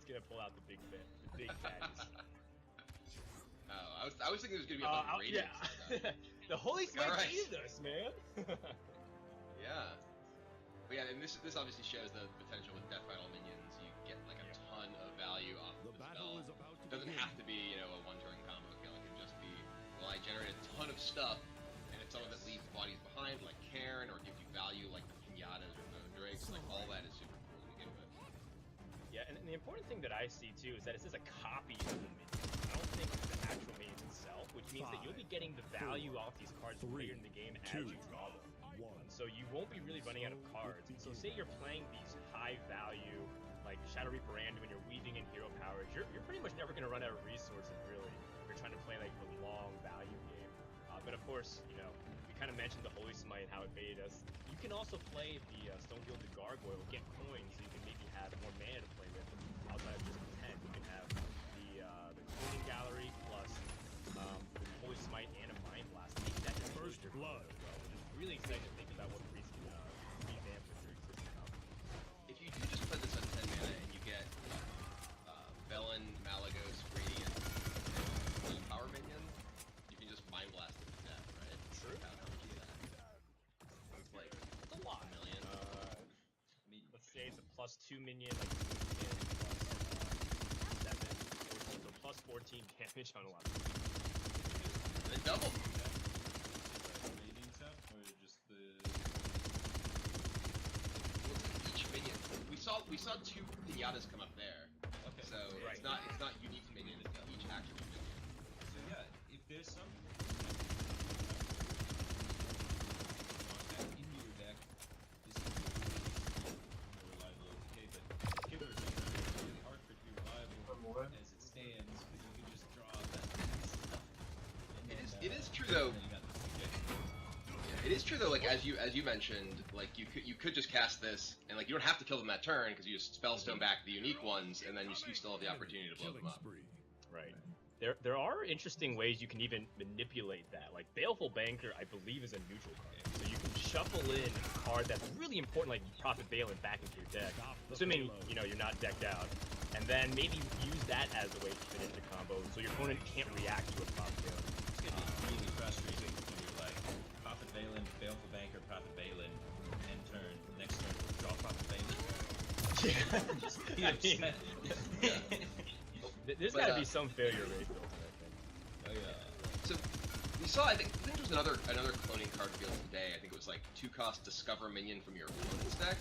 it's gonna pull out the big fatties. Oh, I was thinking it was gonna be about ratings. Yeah. The Holy Smite Alright. hated us, man. Yeah. But yeah, and this obviously shows the potential with Death Rattle minions. You get like a ton of value off of the spell. It doesn't have to be, you know, a one-turn combo kill. It can just be, well, I generate a ton of stuff, and if some of it leaves bodies behind, like Cairn, or gives you value like the Pinatas or Bone Drakes, like all that is super cool to begin with. Yeah, and the important thing that I see too is that it says a copy of the minion. I don't think it's the actual minions itself, which means that you'll be getting the value off these cards later in the game as you draw them. So you won't be really running out of cards. So say you're playing these high value, like Shadow Reaper Random, and you're weaving in hero powers, you're pretty much never going to run out of resources, really, if you're trying to play like the long value game. But of course, you know, we kind of mentioned the Holy Smite and how it baited us. You can also play the Stone-Gilded Gargoyle, get coins, so you can maybe have more mana to play with outside of just the 10. You can have the Cloning Gallery plus the Holy Smite and a Mind Blast. I think that is First blood. as well, which is really exciting to think about what Priest can revamp with their existing outfit. If you do just play this on 10 mana and you get Velen, Malagos, Radiant, and Power Minion, you can just Mind Blast it to death, right? True. How much is that? It's like, It's a lot. $1 million. Let's say it's a +2 minion, like 2 minion plus 7, so plus 14 damage on a lot. And then double. Rating stuff, or just the Each minion. We saw 2 Pinatas come up there. okay. So Right. it's not unique minion, it's each actual minion. So yeah, if there's some in your deck, this is more reliable OTK, but Killers is really hard for it to be reliable as it stands, because you can just draw that stuff. And then, It is true though. then you got the CJ. It is true though, like as you mentioned, like you could just cast this and like you don't have to kill them that turn because you just spellstone back the unique ones and then you still have the opportunity to blow them up. Right. There are interesting ways you can even manipulate that. Like Baleful Banker, I believe, is a neutral card. So you can shuffle in a card that's really important, like Prophet Balin, back into your deck, assuming you know you're not decked out, and then maybe use that as a way to finish the combo, so your opponent can't react to a Prophet Balin. It's gonna be really frustrating when you're like Prophet Balin, Baleful Banker, Prophet Balin, end turn, next turn, draw Prophet Balin. Just be upset. There's got to be some failure rate built in, I think. Oh yeah. So we saw, I think there was another cloning card revealed today. I think it was like 2-cost Discover Minion from your opponent's deck.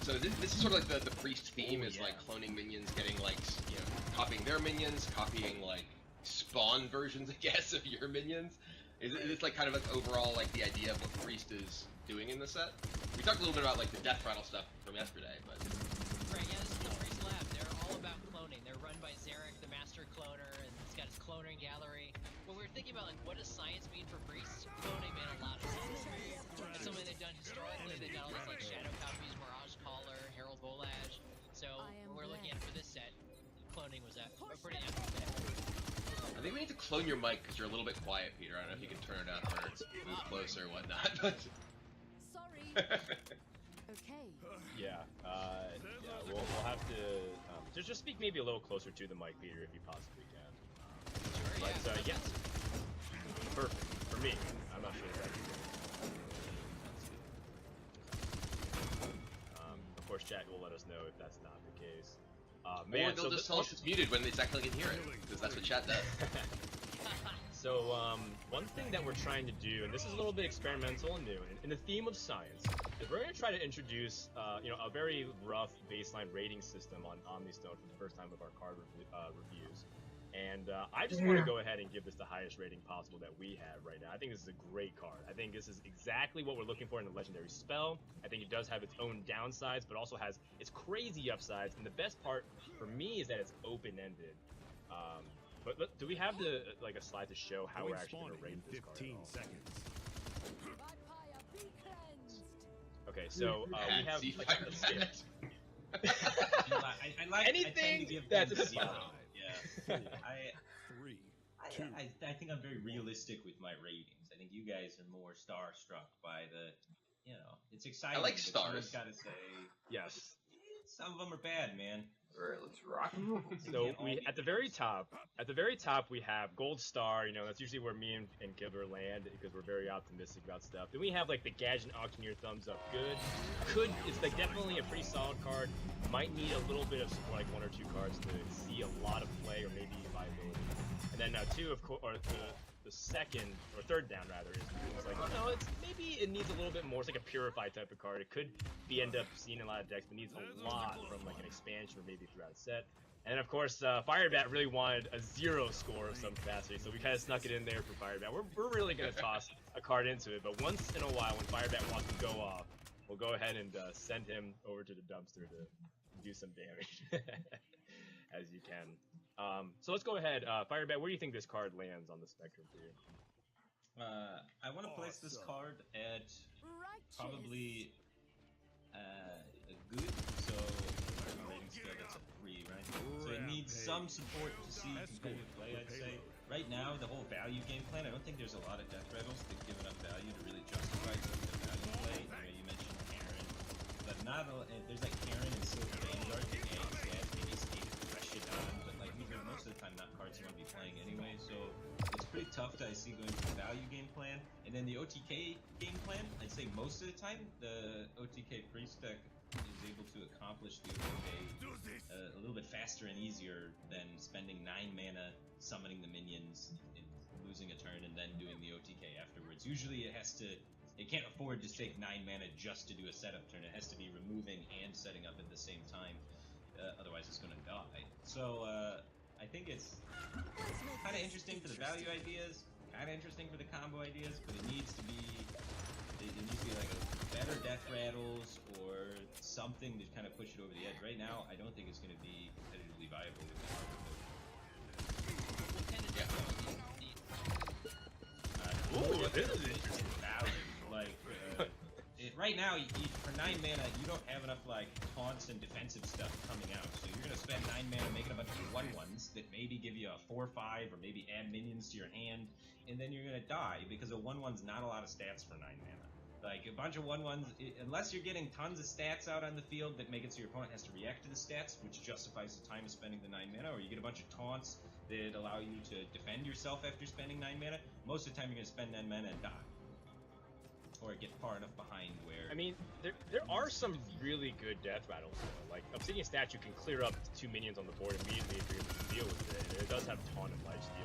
So this is sort of like the priest theme is like cloning minions, getting like copying their minions, copying like spawn versions, I guess, of your minions. Is it like kind of like overall like the idea of what priest is doing in the set? We talked a little bit about like the Death Rattle stuff from yesterday, but Right, yeah, this is the Priest Lab. They're all about cloning. They're run by Zarek, the master cloner, and he's got his cloning gallery. When we were thinking about, like, what does science mean for priests? Cloning made a lot of sense. It's something they've done historically. They've got all these, like, shadow copies, Mirage Caller, Herald Volage. So, when we're looking at it for this set, cloning was a pretty natural fit. I think we need to clone your mic because you're a little bit quiet, Peter. I don't know if you can turn it up or move closer or whatnot. But Sorry. Okay. Yeah, we'll have to just speak maybe a little closer to the mic, Peter, if you possibly can. Sure, But yes, perfect for me. I'm not sure if that's of course, chat will let us know if that's not the case. or Man, they'll just tell us it's muted when they technically can hear it, because that's what chat does. So, one thing that we're trying to do, and this is a little bit experimental and new, in the theme of science, is we're going to try to introduce, a very rough baseline rating system on Omnistone for the first time with our card reviews. And I just want to go ahead and give this the highest rating possible that we have right now. I think this is a great card. I think this is exactly what we're looking for in a legendary spell. I think it does have its own downsides, but also has its crazy upsides. And the best part for me is that it's open-ended. But do we have a slide to show how we're actually going to rate this card? 15 seconds. Okay, so we have like a scale. I tend to Anything give that's a them zero. Yeah. I think I'm very realistic with my ratings. I think you guys are more starstruck by the, it's exciting. I like but stars. someone's got to say, Yes. some of them are bad, man. Alright, let's rock. So we at the very top we have Gold Star. You know, that's usually where me and Kibler land because we're very optimistic about stuff. Then we have like the Gadget Auctioneer Thumbs Up. It's like definitely a pretty solid card. Might need a little bit of support, like 1 or 2 cards to see a lot of play or maybe viability. And then two, of course, or the second or third down rather is like, oh no, maybe it needs a little bit more. It's like a Purify type of card. It could end up seeing a lot of decks, but needs a lot from like an expansion or maybe throughout a set. And of course, Firebat really wanted a 0 score of some capacity, so we kind of snuck it in there for Firebat. We're really gonna toss a card into it, but once in a while, when Firebat wants to go off, we'll go ahead and send him over to the dumpster to do some damage, as you can. So let's go ahead. Firebat, where do you think this card lands on the spectrum for you? I want to place this card at probably a good, so rating scale that's a 3, right? So it needs some support to see competitive play, I'd say. Right now, the whole value game plan, I don't think there's a lot of death rattles that give enough value to really justify the value play. You mentioned Karen, but not a, there's like Karen and Silver Vanguard that maybe Skate fresh it on, but like these are most of the time not cards you want to be playing anyway, so it's pretty tough to I see going to the value game plan. And then the OTK game plan, I'd say most of the time the OTK priest deck is able to accomplish the OTK a little bit faster and easier than spending 9 mana, summoning the minions, and losing a turn, and then doing the OTK afterwards. Usually it can't afford to take 9 mana just to do a setup turn. It has to be removing and setting up at the same time, otherwise it's going to die. So I think it's kind of interesting for the value ideas, kind of interesting for the combo ideas, but it needs to be like a better death rattles or something to kind of push it over the edge. Right now, I don't think it's going to be competitively viable with Ooh, this is interesting. Like, right now, for 9 mana, you don't have enough like taunts and defensive stuff coming out. So you're gonna spend 9 mana making a bunch of 1/1s that maybe give you a 4/5 or maybe add minions to your hand, and then you're gonna die because a 1/1's not a lot of stats for 9 mana. Like a bunch of 1/1s, unless you're getting tons of stats out on the field that make it so your opponent has to react to the stats, which justifies the time of spending the 9 mana, or you get a bunch of taunts that allow you to defend yourself after spending 9 mana. Most of the time, you're gonna spend 9 mana and die. Or get far enough behind where... I mean, there are some really good death rattles, though. Like, Obsidian statue can clear up 2 minions on the board immediately if you're able to deal with it. And it does have Taunt and Lifesteal.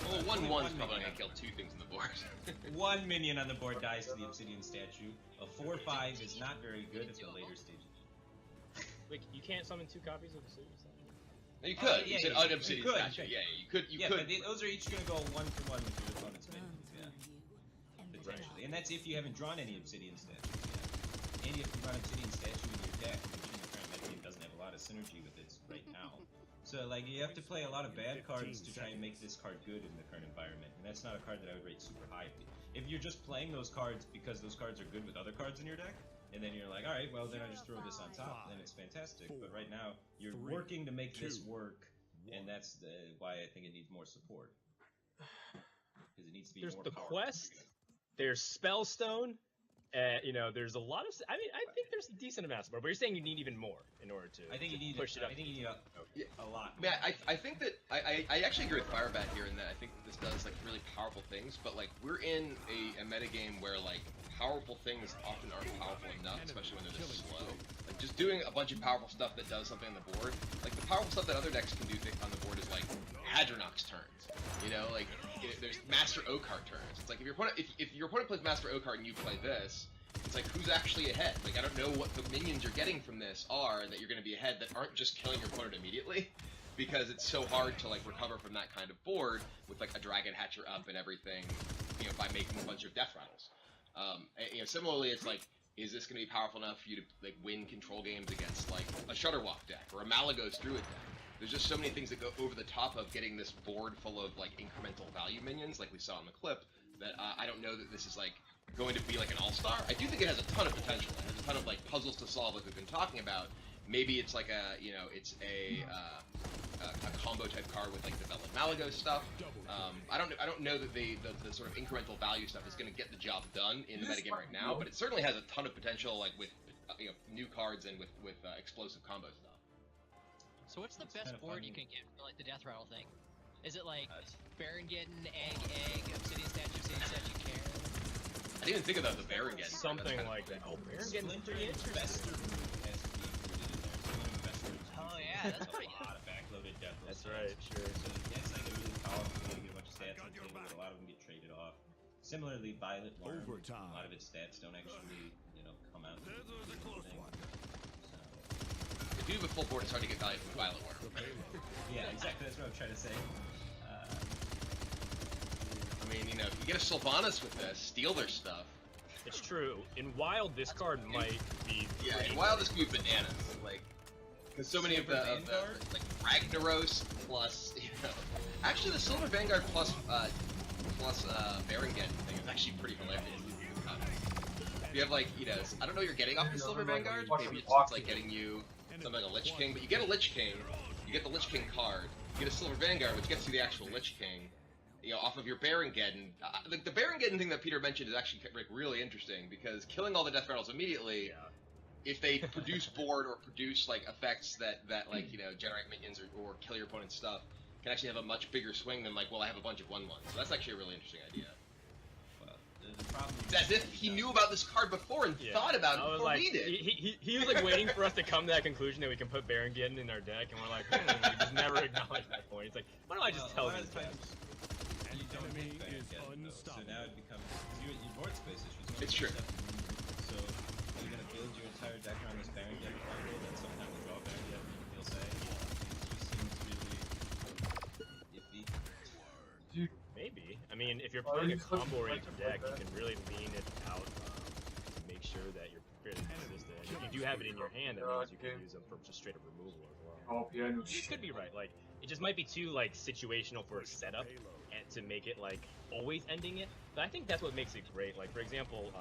Well, 1/1's probably gonna kill 2 things on the board. 1 minion on the board dies to the Obsidian statue. A 4/5 is not very good at the later stages. Wait, you can't summon 2 copies of Obsidian statue? No, you could. You said un-Obsidian statue. Yeah, you could. But those are each gonna go 1-for-1 with your opponent's minions. Yeah. Potentially. And that's if you haven't drawn any Obsidian statues yet. And if you run Obsidian statue in your deck, which in the current metagame doesn't have a lot of synergy with it right now. So, like, you have to play a lot of bad cards to try and make this card good in the current environment, and that's not a card that I would rate super high. If you're just playing those cards because those cards are good with other cards in your deck, and then you're like, alright, well then I just throw this on top, then it's fantastic. But right now, you're working to make this work, and that's why I think it needs more support. Because it needs to be There's more the powerful. quest, there's Spellstone, you know, there's a lot of... I mean, I think there's a decent amount of support, but you're saying you need even more in order to I think you need push it up. I think you need a lot. Yeah, I think that I actually agree with Firebat here in that I think that this does like really powerful things, but like we're in a metagame where like powerful things often aren't powerful enough, especially when they're this slow. Like just doing a bunch of powerful stuff that does something on the board, like the powerful stuff that other decks can do on the board is like Hadronox turns. You know, like there's Master Oakheart turns. It's like if your opponent plays Master Oakheart and you play this, it's like, who's actually ahead? Like, I don't know what the minions you're getting from this are that you're going to be ahead that aren't just killing your opponent immediately, because it's so hard to, like, recover from that kind of board with, like, a Dragon Hatcher up and everything, you know, by making a bunch of death rattles. And, you know, similarly, it's like, is this going to be powerful enough for you to, like, win control games against, like, a Shutterwalk deck or a Malagos Druid deck? There's just so many things that go over the top of getting this board full of, like, incremental value minions, like we saw in the clip, that I don't know that this is, like, going to be like an all-star. I do think it has a ton of potential. It has a ton of like puzzles to solve, like we've been talking about. Maybe it's like a, you know, it's a combo type card with like the Velvet Malagos stuff. I don't know that the sort of incremental value stuff is going to get the job done in the metagame right now, but it certainly has a ton of potential, like with new cards and with explosive combo stuff. So what's the It's best kinda board fun. you can get for like the death rattle thing? Is it like Barongeddon, egg, obsidian statue, care? I didn't even think about the Baron getting Something like that. Oh, Baron getting Splinter pretty Investor interesting. Room has to be included in there. Splinter Investor is Oh, usually yeah, that's a pretty lot of backloaded death roll That's spells. right, sure. So that's like a really powerful way to get a bunch of stats on the table, but a lot of them get traded off. Similarly, Violet Worm, a lot of its stats don't actually, come out. So, If you have a full board, it's hard to get value from Violet Worm. yeah, exactly. That's what I'm trying to say. I mean, if you get a Sylvanas with this, steal their stuff. It's true. In Wild, this card might be. Yeah, pretty in Wild this could be bananas. Like, because so many of the like Ragnaros plus, actually the Silver Vanguard plus Barongeddon thing is actually pretty hilarious. If you have like, I don't know what you're getting off the Silver Vanguard. Maybe it's like getting you something like a Lich King, but you get a Lich King, you get the Lich King card, you get a Silver Vanguard, which gets you the actual Lich King. Off of your Barongeddon. The Barongeddon thing that Peter mentioned is actually like really interesting because killing all the death rattles immediately, if they produce board or produce like effects that like generate minions or kill your opponent's stuff, can actually have a much bigger swing than like, well, I have a bunch of 1/1s. So that's actually a really interesting idea. Well, the problem It's as if he knew about this card before and thought about it before we did. He was like waiting for us to come to that conclusion that we can put Barongeddon in our deck, and we're like, we just never acknowledge that point. It's like, why don't I just tell these guys? You don't make Barongeddon, though, so now it becomes your board space issues. It's true. So you're gonna build your entire deck around this Barongeddon combo, then sometimes you draw Barongeddon, you'll say. It just seems really iffy. Maybe. I mean, if you're playing a combo-oriented deck, you can really lean it out to make sure that you're fairly consistent. If you do have it in your hand, that means you can use them for just straight-up removal as well. You could be right. Like, it just might be too like situational for a setup and to make it like always ending it. But I think that's what makes it great. Like, for example,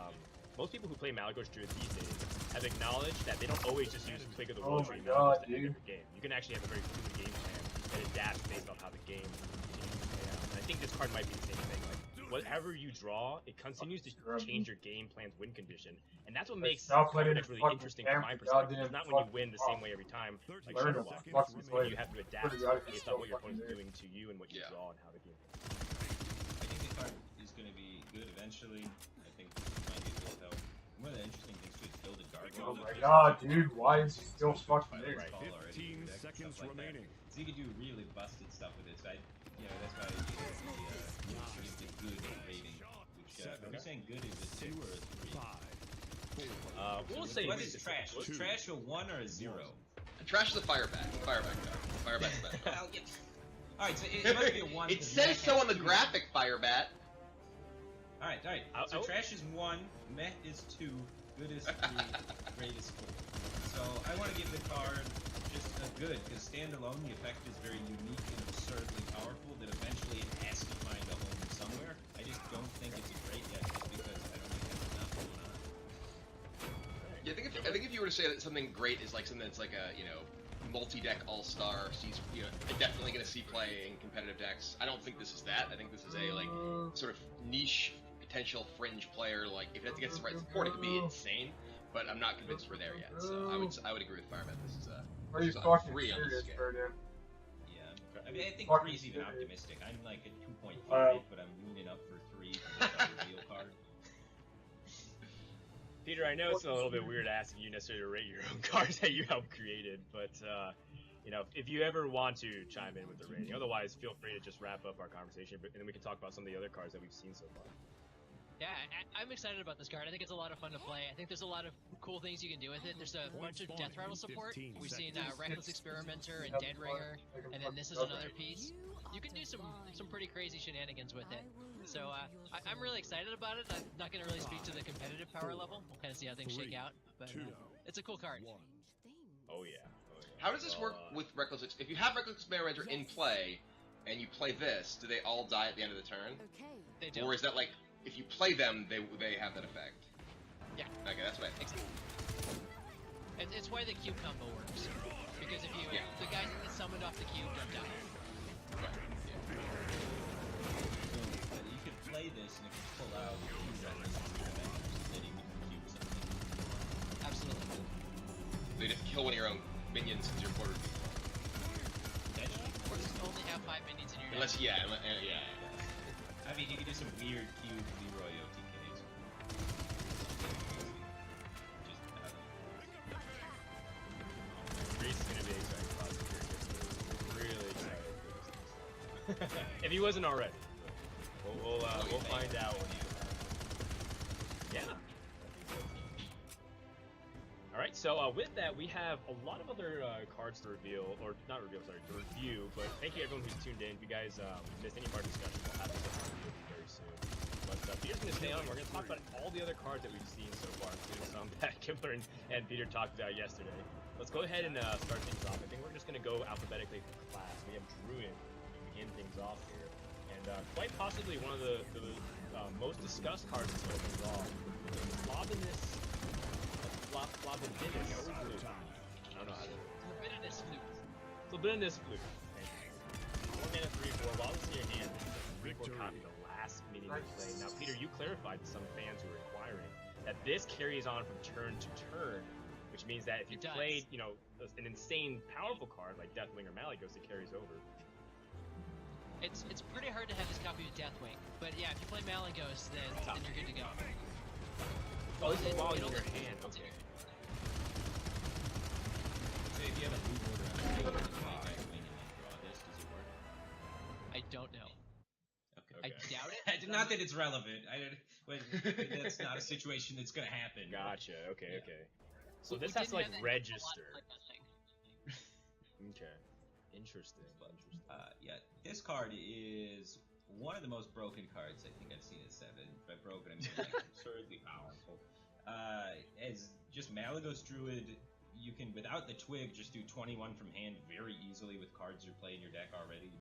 most people who play Malagos Druid these days have acknowledged that they don't always just use Plague of the World Tree Malagos to end the game. You can actually have a very fluid game plan that adapts based on how the game continues to play out. And I think this card might be the same thing. Like, whatever you draw, it continues to change your game plan's win condition, and that's what makes cards really interesting from my perspective. It's not when you win the same way every time, like Shadowlock. It's when you have to adapt based on what your opponent's doing to you and what you draw and how the game plays. I think the card is going to be good eventually. I think this might be able to help. One of the interesting things too is build a gargoyle. Oh my god, dude, why is he still fucking there? 15 seconds remaining. So you can do really busted stuff with it. So that's why I give the good rating. Which, are we saying good is a 2 or a 3? We'll say what is trash? Is trash a 1 or a 0? Trash is a firebat. Firebat card. Firebat's the best card. Alright, so it must be a 1. It says so on the graphic, Firebat. Alright. So trash is 1, meh is 2, good is 3, great is 4. So I want to give the card just a good, because standalone the effect is very unique and absurdly powerful that eventually it has to find a home somewhere. I just don't think it's a great yet, just because I don't think there's enough going on. Yeah, I think if you were to say that something great is like something that's like a multi-deck all-star, sees definitely going to see play in competitive decks. I don't think this is that. I think this is a like sort of niche potential fringe player. Like if it gets the right support, it could be insane. But I'm not convinced we're there yet. So I would agree with Firebat. This is Are you just talking 3 on this serious, scale. Ferdinand? Yeah, I mean, I think Fucking 3 is even serious. optimistic. I'm like a 2.5, but I'm leaning up for 3 for the reveal card. Peter, I know it's a little bit weird asking you necessarily to rate your own cards that you helped created, but if you ever want to chime in with the rating, otherwise feel free to just wrap up our conversation, and then we can talk about some of the other cards that we've seen so far. Yeah, I'm excited about this card. I think it's a lot of fun to play. I think there's a lot of cool things you can do with it. There's a bunch of death rattle support. We've seen Reckless Experimenter and Dead Ringer, and then this is another piece. You can do some pretty crazy shenanigans with it. So I'm really excited about it. I'm not going to really speak to the competitive power level. We'll kind of see how things shake out. But it's a cool card. Oh yeah. How does this work with Reckless? If you have Reckless Experimenter in play, and you play this, do they all die at the end of the turn? Okay. They do. Or is that like, if you play them, they have that effect? Yeah. Okay, that's what I think. It's why the cube combo works. Because if you the guys that get summoned off the cube don't die. Right. So you could play this, and if you pull out, you run this through event, then you can cube something. Absolutely. So you'd have to kill one of your own minions since your quarter. Potentially. Or just only have 5 minions in your deck. Unless, yeah. I mean, you could do some weird cube Leroy OTKs. Just Reese is gonna be excited about it. Really excited. If he wasn't already. We'll find out. Yeah. Alright, so with that, we have a lot of other cards to reveal, or not reveal, sorry, to review, but thank you everyone who's tuned in. If you guys missed any of our discussion, we'll have this review very soon. But Peter's going to stay on. We're going to talk about all the other cards that we've seen so far, including some that Kibler and Peter talked about yesterday. Let's go ahead and start things off. I think we're just going to go alphabetically for class. We have Druid to begin things off here. And quite possibly one of the most discussed cards to start things off. Flobinus. Flobinus Flute. I don't know how to do it. Flobinus Flute. Flobinus Flute. Thank you. 4 mana 3/4. While it's in your hand, 3/4 copy the last minion you played. Now, Peter, you clarified to some fans who were inquiring that this carries on from turn to turn, which means that if you played, you know, an insane powerful card like Deathwing or Malygos, it carries over. It's pretty hard to have this copy of Deathwing, but yeah, if you play Malygos, then you're good to go. Oh, this is while in your hand. Okay. So if you have a blue border on your field and you play Deathwing and then draw this, does it work? I don't know. Okay. I doubt it. Not that it's relevant. That's not a situation that's gonna happen. Gotcha. Okay. Yeah. Okay. So We this has to like didn't have that register. like that thing. Okay. Interesting. Yeah, this card is one of the most broken cards I think I've seen at 7. By broken, I mean like absurdly powerful. As just Malygos Druid, you can, without the twig, just do 21 from hand very easily with cards you play in your deck already.